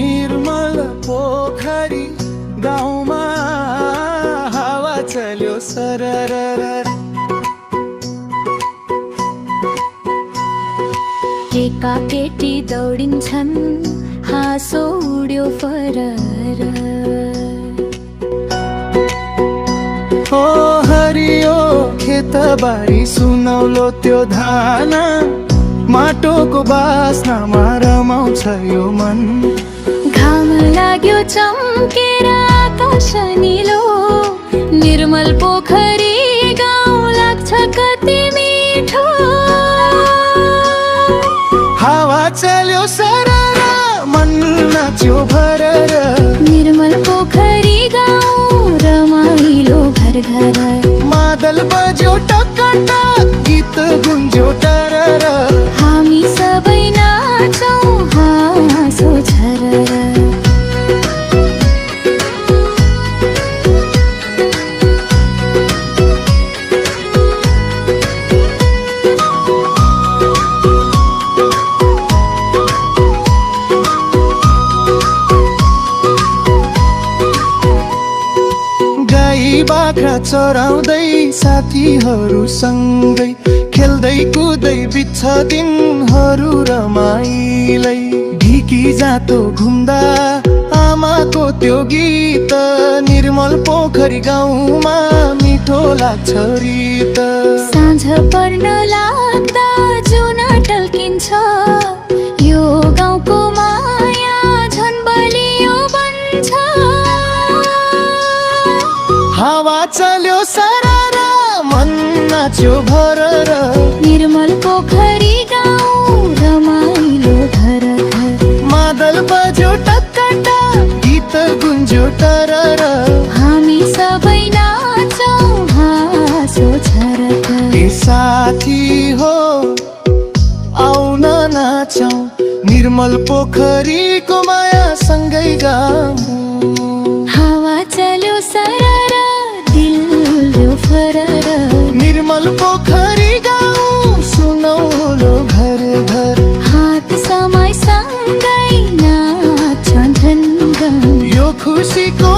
निर्मल पोखरी गाउँमा हावा चल्यो सरर। केका केटी दौडिन्छन् हाँसो उड्यो फरर। हो हरियो खेतबारी सुनौलो त्यो धान, माटोको बास्नामा रमाउँछ यो मन। घाम लाग्यो चम्केर आकाश निलो, निर्मल पोखरी गाउँ लाग्छ कति मिठो। हावा चल्यो सरर मन नाच्यो भरर, निर्मल पोखरी गाउँ रमाइलो घर घर। मादल बज्यो टकटक गीत गुन्ज्यो टरर, हामी सबै नाचौँ हाँसो झरर। गाई बाख्रा चराउँदै साथीहरूसँगै खेल्दै कुदै बित्छ दिनहरू रमाइलै। ढिकी जातो घुम्दा आमाको त्यो गीत, निर्मल पोखरी गाउँमा मिठो लाग्छ रित। साँझ पर्न लाग्दा जुन टल्किन्छ, यो गाउँको माया झन् बलियो बन्छ। हावा चल्यो सरर मन नाच्यो भरर, निर्मल पोखरी गाउँ रमाइलो घर घर। मादल बज्यो टकटक गीत गुन्ज्यो टरर, हामी सबै नाचौँ हाँसो झरर। ए साथी हो आउन नाचौँ, निर्मल पोखरीको माया सँगै गाऊँ। हावा चल्यो सरर दिल फरर, निर्मल पोखरी गाउँ सुनौलो घर घर। हात समाई सँगै नाच्छन् झन् यो खुसीको